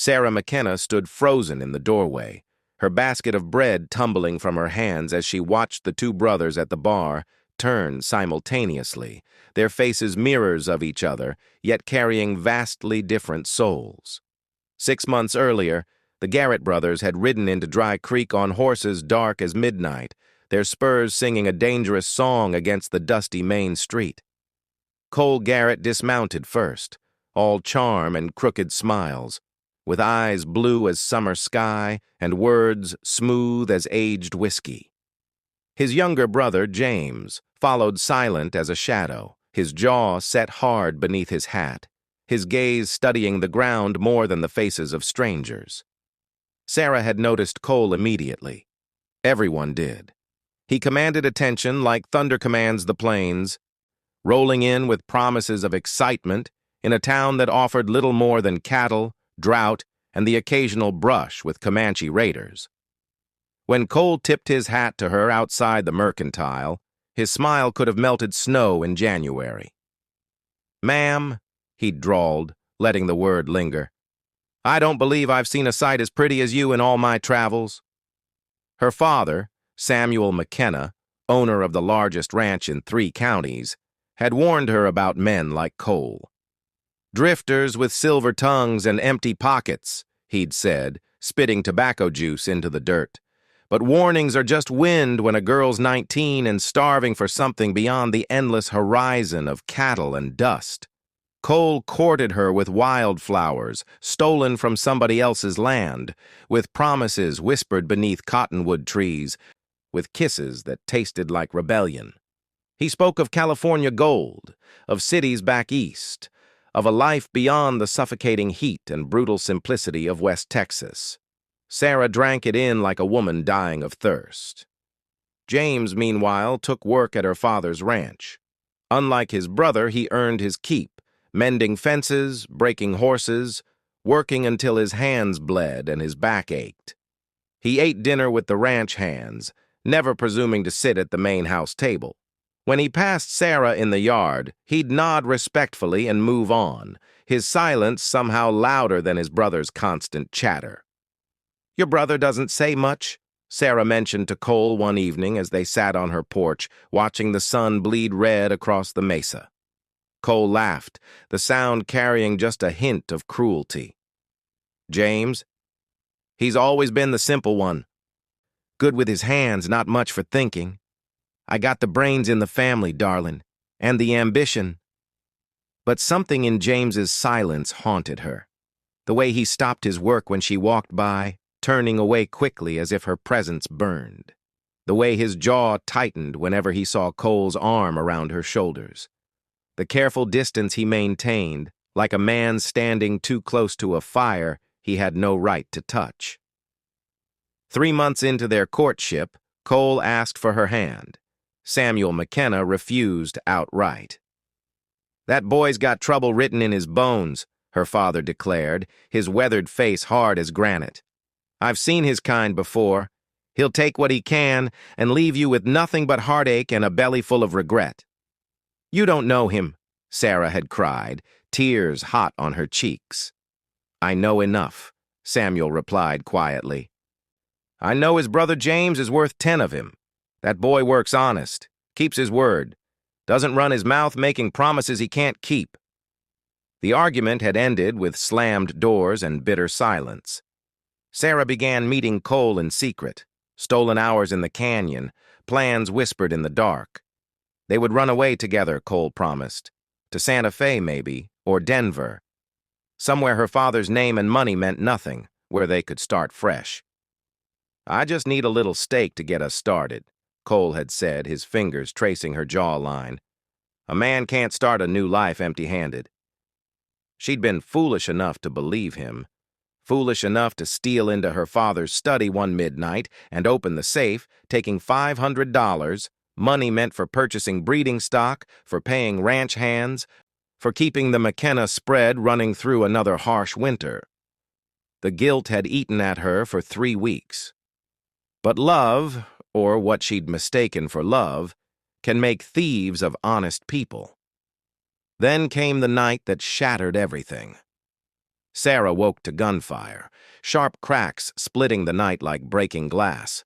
Sarah McKenna stood frozen in the doorway, her basket of bread tumbling from her hands as she watched the two brothers at the bar turn simultaneously, their faces mirrors of each other, yet carrying vastly different souls. 6 months earlier, the Garrett brothers had ridden into Dry Creek on horses dark as midnight, their spurs singing a dangerous song against the dusty main street. Cole Garrett dismounted first, all charm and crooked smiles, with eyes blue as summer sky and words smooth as aged whiskey. His younger brother, James, followed silent as a shadow, his jaw set hard beneath his hat, his gaze studying the ground more than the faces of strangers. Sarah had noticed Cole immediately. Everyone did. He commanded attention like thunder commands the plains, rolling in with promises of excitement in a town that offered little more than cattle, drought, and the occasional brush with Comanche raiders. When Cole tipped his hat to her outside the Mercantile, his smile could have melted snow in January. "Ma'am," he drawled, letting the word linger, "I don't believe I've seen a sight as pretty as you in all my travels." Her father, Samuel McKenna, owner of the largest ranch in 3 counties, had warned her about men like Cole. "Drifters with silver tongues and empty pockets," he'd said, spitting tobacco juice into the dirt. "But warnings are just wind when a girl's 19 and starving for something beyond the endless horizon of cattle and dust." Cole courted her with wildflowers, stolen from somebody else's land, with promises whispered beneath cottonwood trees, with kisses that tasted like rebellion. He spoke of California gold, of cities back east, of a life beyond the suffocating heat and brutal simplicity of West Texas. Sarah drank it in like a woman dying of thirst. James, meanwhile, took work at her father's ranch. Unlike his brother, he earned his keep, mending fences, breaking horses, working until his hands bled and his back ached. He ate dinner with the ranch hands, never presuming to sit at the main house table. When he passed Sarah in the yard, he'd nod respectfully and move on, his silence somehow louder than his brother's constant chatter. "Your brother doesn't say much," Sarah mentioned to Cole one evening as they sat on her porch, watching the sun bleed red across the mesa. Cole laughed, the sound carrying just a hint of cruelty. "James? He's always been the simple one. Good with his hands, not much for thinking. I got the brains in the family, darling, and the ambition." But something in James's silence haunted her. The way he stopped his work when she walked by, turning away quickly as if her presence burned. The way his jaw tightened whenever he saw Cole's arm around her shoulders. The careful distance he maintained, like a man standing too close to a fire he had no right to touch. 3 months into their courtship, Cole asked for her hand. Samuel McKenna refused outright. "That boy's got trouble written in his bones," her father declared, his weathered face hard as granite. "I've seen his kind before. He'll take what he can and leave you with nothing but heartache and a belly full of regret." "You don't know him," Sarah had cried, tears hot on her cheeks. "I know enough," Samuel replied quietly. "I know his brother James is worth 10 of him. That boy works honest, keeps his word, doesn't run his mouth making promises he can't keep." The argument had ended with slammed doors and bitter silence. Sarah began meeting Cole in secret, stolen hours in the canyon, plans whispered in the dark. They would run away together, Cole promised. To Santa Fe, maybe, or Denver. Somewhere her father's name and money meant nothing, where they could start fresh. "I just need a little stake to get us started," Cole had said, his fingers tracing her jawline. "A man can't start a new life empty-handed." She'd been foolish enough to believe him, foolish enough to steal into her father's study one midnight and open the safe, taking $500, money meant for purchasing breeding stock, for paying ranch hands, for keeping the McKenna spread running through another harsh winter. The guilt had eaten at her for 3 weeks. But love, or what she'd mistaken for love, can make thieves of honest people. Then came the night that shattered everything. Sarah woke to gunfire, sharp cracks splitting the night like breaking glass.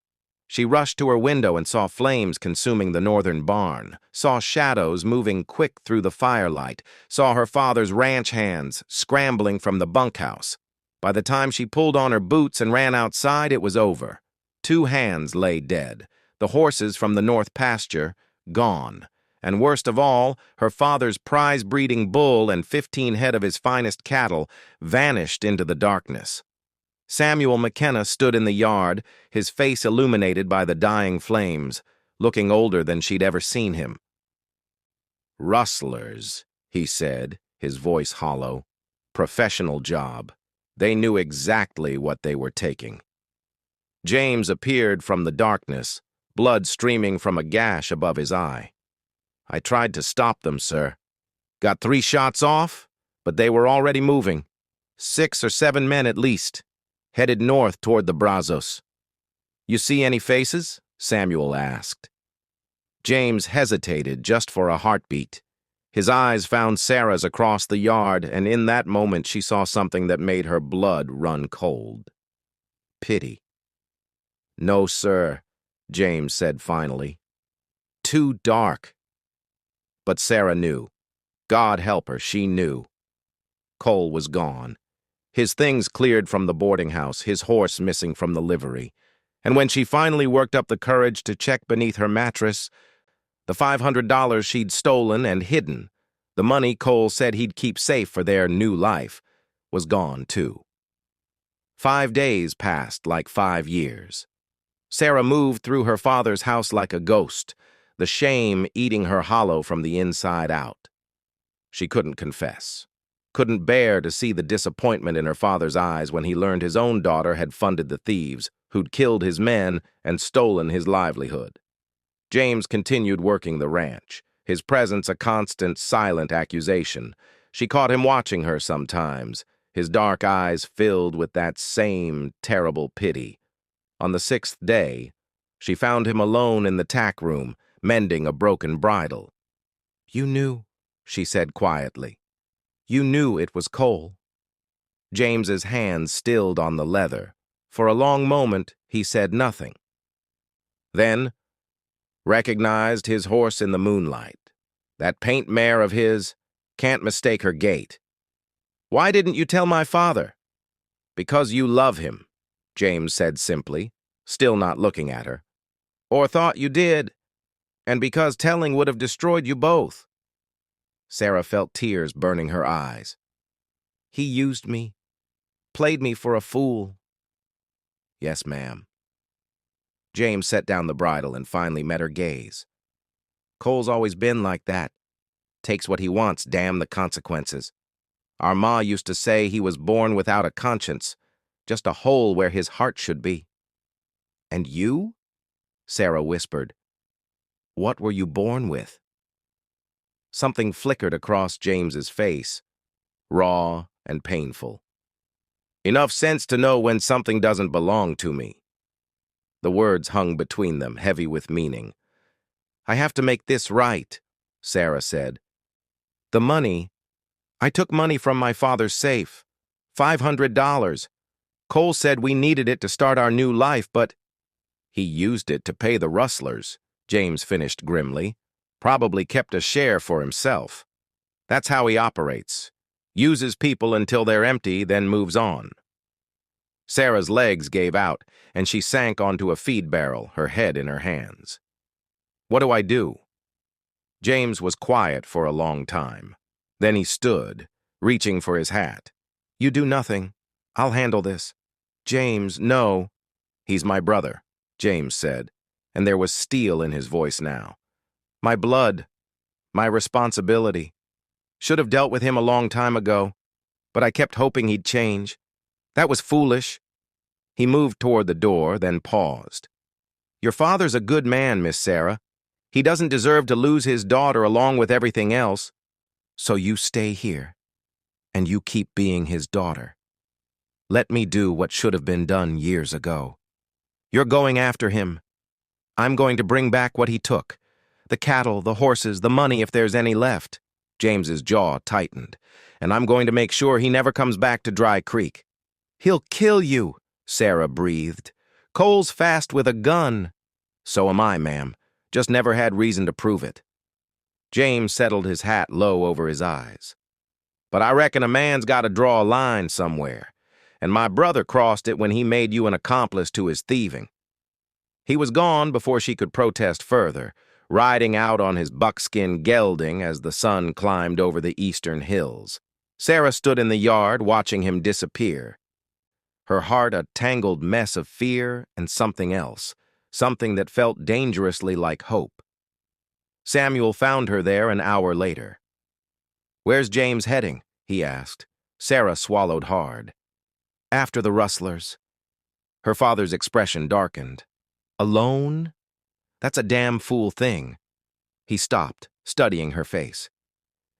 She rushed to her window and saw flames consuming the northern barn, saw shadows moving quick through the firelight, saw her father's ranch hands scrambling from the bunkhouse. By the time she pulled on her boots and ran outside, it was over. 2 hands lay dead, the horses from the north pasture gone, and worst of all, her father's prize-breeding bull and 15 head of his finest cattle vanished into the darkness. Samuel McKenna stood in the yard, his face illuminated by the dying flames, looking older than she'd ever seen him. "Rustlers," he said, his voice hollow. "Professional job. They knew exactly what they were taking." James appeared from the darkness, blood streaming from a gash above his eye. "I tried to stop them, sir. Got 3 shots off, but they were already moving. 6 or 7 men at least, headed north toward the Brazos." "You see any faces?" Samuel asked. James hesitated just for a heartbeat. His eyes found Sarah's across the yard, and in that moment she saw something that made her blood run cold. Pity. "No, sir," James said finally. "Too dark." But Sarah knew. God help her, she knew. Cole was gone. His things cleared from the boarding house, his horse missing from the livery. And when she finally worked up the courage to check beneath her mattress, the $500 she'd stolen and hidden, the money Cole said he'd keep safe for their new life, was gone too. 5 days passed like 5 years. Sarah moved through her father's house like a ghost, the shame eating her hollow from the inside out. She couldn't confess. Couldn't bear to see the disappointment in her father's eyes when he learned his own daughter had funded the thieves, who'd killed his men and stolen his livelihood. James continued working the ranch, his presence a constant, silent accusation. She caught him watching her sometimes, his dark eyes filled with that same terrible pity. On the 6th day, she found him alone in the tack room, mending a broken bridle. "You knew," she said quietly. "You knew it was Cole." James's hands stilled on the leather. For a long moment, he said nothing. Then, recognized his horse in the moonlight. That paint mare of his, can't mistake her gait. "Why didn't you tell my father?" "Because you love him," James said simply, still not looking at her. "Or thought you did, and because telling would have destroyed you both." Sarah felt tears burning her eyes. "He used me, played me for a fool." "Yes, ma'am." James set down the bridle and finally met her gaze. "Cole's always been like that. Takes what he wants, damn the consequences. Our ma used to say he was born without a conscience, just a hole where his heart should be." "And you?" Sarah whispered. "What were you born with?" Something flickered across James's face, raw and painful. "Enough sense to know when something doesn't belong to me." The words hung between them, heavy with meaning. "I have to make this right," Sarah said. "The money, I took money from my father's safe. $500. Cole said we needed it to start our new life, but—" "He used it to pay the rustlers," James finished grimly. "Probably kept a share for himself. That's how he operates. Uses people until they're empty, then moves on." Sarah's legs gave out, and she sank onto a feed barrel, her head in her hands. "What do I do?" James was quiet for a long time. Then he stood, reaching for his hat. "You do nothing. I'll handle this." "James, no." "He's my brother," James said, and there was steel in his voice now. "My blood, my responsibility. Should have dealt with him a long time ago, but I kept hoping he'd change. That was foolish." He moved toward the door, then paused. "Your father's a good man, Miss Sarah. He doesn't deserve to lose his daughter along with everything else. So you stay here, and you keep being his daughter. Let me do what should have been done years ago. You're going after him. I'm going to bring back what he took. The cattle, the horses, the money if there's any left. James's jaw tightened. "And I'm going to make sure he never comes back to Dry Creek." "He'll kill you," Sarah breathed. "Cole's fast with a gun." "So am I, ma'am. Just never had reason to prove it." James settled his hat low over his eyes. "But I reckon a man's got to draw a line somewhere, and my brother crossed it when he made you an accomplice to his thieving." He was gone before she could protest further, riding out on his buckskin gelding as the sun climbed over the eastern hills. Sarah stood in the yard watching him disappear, her heart a tangled mess of fear and something else, something that felt dangerously like hope. Samuel found her there an hour later. "Where's James heading?" he asked. Sarah swallowed hard. "After the rustlers." Her father's expression darkened. "Alone? That's a damn fool thing." He stopped, studying her face.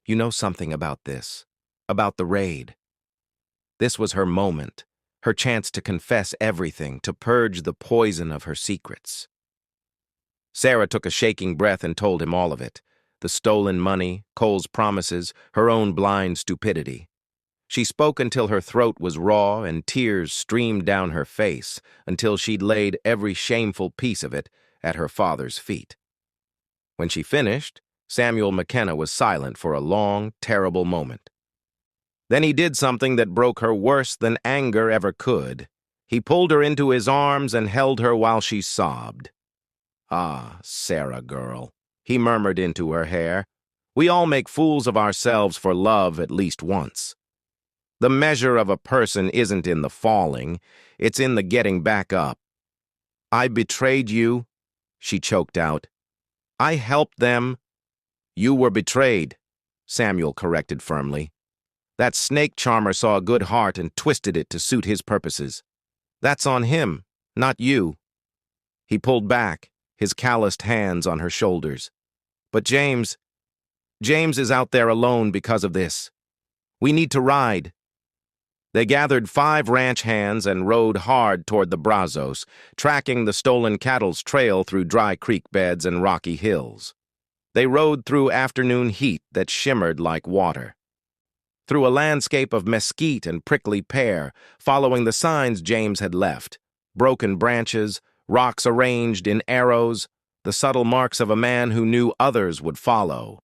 "You know something about this, about the raid." This was her moment, her chance to confess everything, to purge the poison of her secrets. Sarah took a shaking breath and told him all of it. The stolen money, Cole's promises, her own blind stupidity. She spoke until her throat was raw and tears streamed down her face, until she'd laid every shameful piece of it at her father's feet. When she finished, Samuel McKenna was silent for a long, terrible moment. Then he did something that broke her worse than anger ever could. He pulled her into his arms and held her while she sobbed. "Ah, Sarah girl," he murmured into her hair. "We all make fools of ourselves for love at least once. The measure of a person isn't in the falling, it's in the getting back up." "I betrayed you," she choked out. "I helped them." "You were betrayed," Samuel corrected firmly. "That snake charmer saw a good heart and twisted it to suit his purposes. That's on him, not you." He pulled back, his calloused hands on her shoulders. "But James is out there alone because of this. We need to ride." They gathered 5 ranch hands and rode hard toward the Brazos, tracking the stolen cattle's trail through dry creek beds and rocky hills. They rode through afternoon heat that shimmered like water, through a landscape of mesquite and prickly pear, following the signs James had left: broken branches, rocks arranged in arrows, the subtle marks of a man who knew others would follow.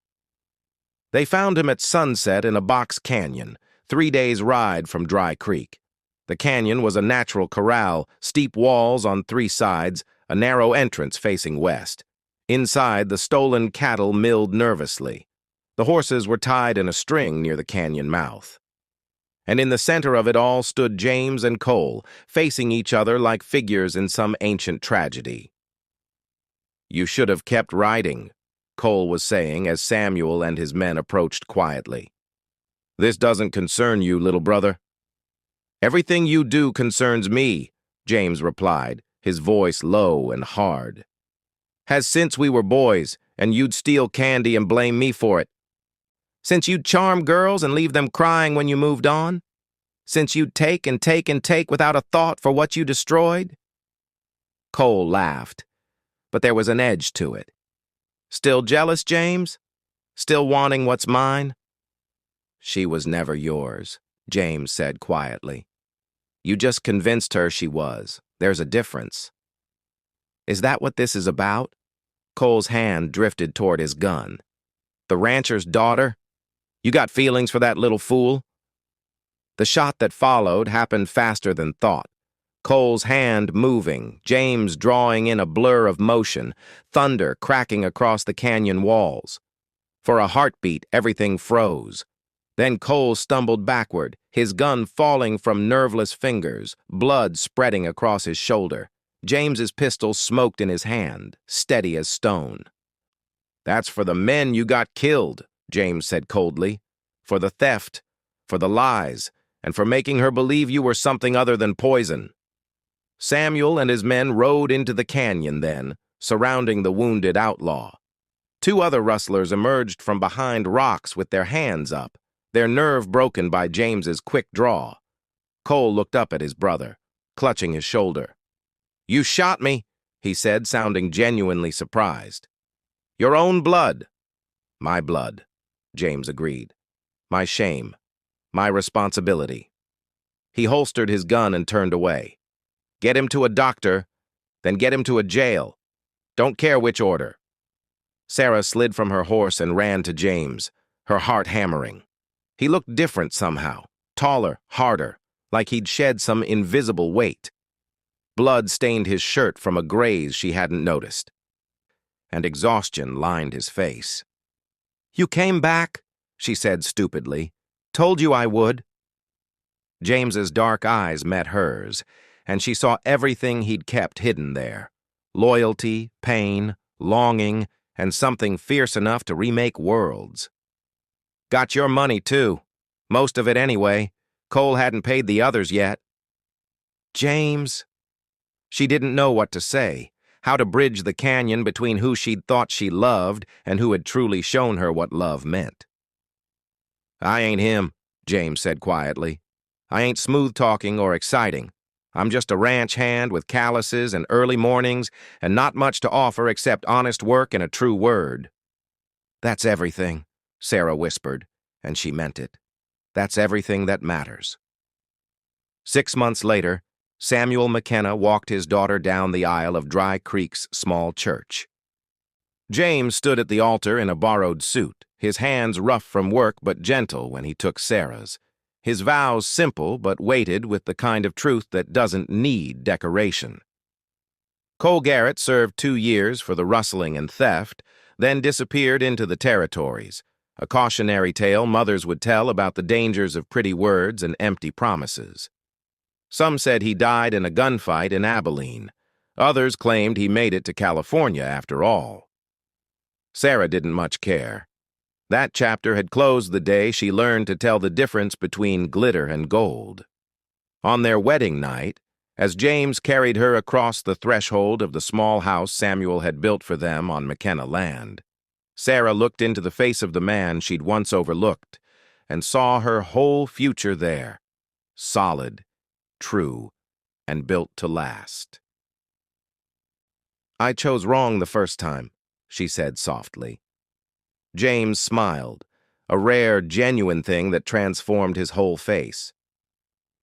They found him at sunset in a box canyon, 3 days' ride from Dry Creek. The canyon was a natural corral, steep walls on 3 sides, a narrow entrance facing west. Inside, the stolen cattle milled nervously. The horses were tied in a string near the canyon mouth. And in the center of it all stood James and Cole, facing each other like figures in some ancient tragedy. "You should have kept riding," Cole was saying as Samuel and his men approached quietly. "This doesn't concern you, little brother." "Everything you do concerns me," James replied, his voice low and hard. "Has since we were boys, and you'd steal candy and blame me for it. Since you'd charm girls and leave them crying when you moved on. Since you'd take and take and take without a thought for what you destroyed." Cole laughed, but there was an edge to it. "Still jealous, James? Still wanting what's mine?" "She was never yours," James said quietly. "You just convinced her she was. There's a difference." "Is that what this is about?" Cole's hand drifted toward his gun. "The rancher's daughter? You got feelings for that little fool?" The shot that followed happened faster than thought. Cole's hand moving, James drawing in a blur of motion, thunder cracking across the canyon walls. For a heartbeat, everything froze. Then Cole stumbled backward, his gun falling from nerveless fingers, blood spreading across his shoulder. James's pistol smoked in his hand, steady as stone. "That's for the men you got killed," James said coldly. "For the theft, for the lies, and for making her believe you were something other than poison." Samuel and his men rode into the canyon then, surrounding the wounded outlaw. 2 other rustlers emerged from behind rocks with their hands up, their nerve broken by James's quick draw. Cole looked up at his brother, clutching his shoulder. "You shot me," he said, sounding genuinely surprised. "Your own blood." "My blood," James agreed. My shame. My responsibility. He holstered his gun and turned away. Get him to a doctor, then get him to a jail. Don't care which order. Sarah slid from her horse and ran to James, her heart hammering. He looked different somehow, taller, harder, like he'd shed some invisible weight. Blood stained his shirt from a graze she hadn't noticed, and exhaustion lined his face. "You came back," she said stupidly. "Told you I would." James's dark eyes met hers, and she saw everything he'd kept hidden there. Loyalty, pain, longing, and something fierce enough to remake worlds. "Got your money, too. Most of it anyway. Cole hadn't paid the others yet." James. She didn't know what to say, how to bridge the canyon between who she'd thought she loved and who had truly shown her what love meant. "I ain't him," James said quietly. "I ain't smooth-talking or exciting. I'm just a ranch hand with calluses and early mornings and not much to offer except honest work and a true word." "That's everything," Sarah whispered, and she meant it. "That's everything that matters." 6 months later, Samuel McKenna walked his daughter down the aisle of Dry Creek's small church. James stood at the altar in a borrowed suit, his hands rough from work but gentle when he took Sarah's. His vows simple but weighted with the kind of truth that doesn't need decoration. Cole Garrett served 2 years for the rustling and theft, then disappeared into the territories, a cautionary tale mothers would tell about the dangers of pretty words and empty promises. Some said he died in a gunfight in Abilene. Others claimed he made it to California after all. Sarah didn't much care. That chapter had closed the day she learned to tell the difference between glitter and gold. On their wedding night, as James carried her across the threshold of the small house Samuel had built for them on McKenna land, Sarah looked into the face of the man she'd once overlooked and saw her whole future there, solid, true, and built to last. "I chose wrong the first time," she said softly. James smiled, a rare, genuine thing that transformed his whole face.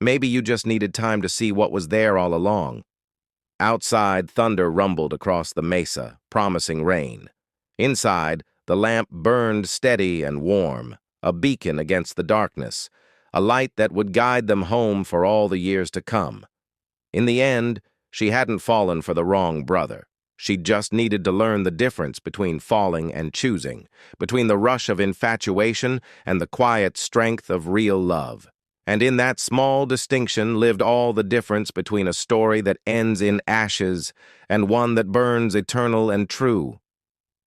"Maybe you just needed time to see what was there all along." Outside, thunder rumbled across the mesa, promising rain. Inside, the lamp burned steady and warm, a beacon against the darkness, a light that would guide them home for all the years to come. In the end, she hadn't fallen for the wrong brother. She just needed to learn the difference between falling and choosing, between the rush of infatuation and the quiet strength of real love. And in that small distinction lived all the difference between a story that ends in ashes and one that burns eternal and true.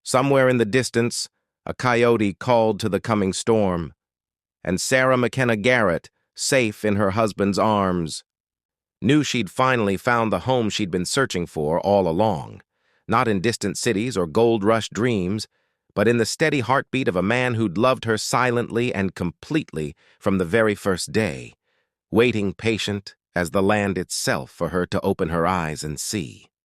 Somewhere in the distance, a coyote called to the coming storm, and Sarah McKenna Garrett, safe in her husband's arms, knew she'd finally found the home she'd been searching for all along. Not in distant cities or gold-rush dreams, but in the steady heartbeat of a man who'd loved her silently and completely from the very first day, waiting patient as the land itself for her to open her eyes and see.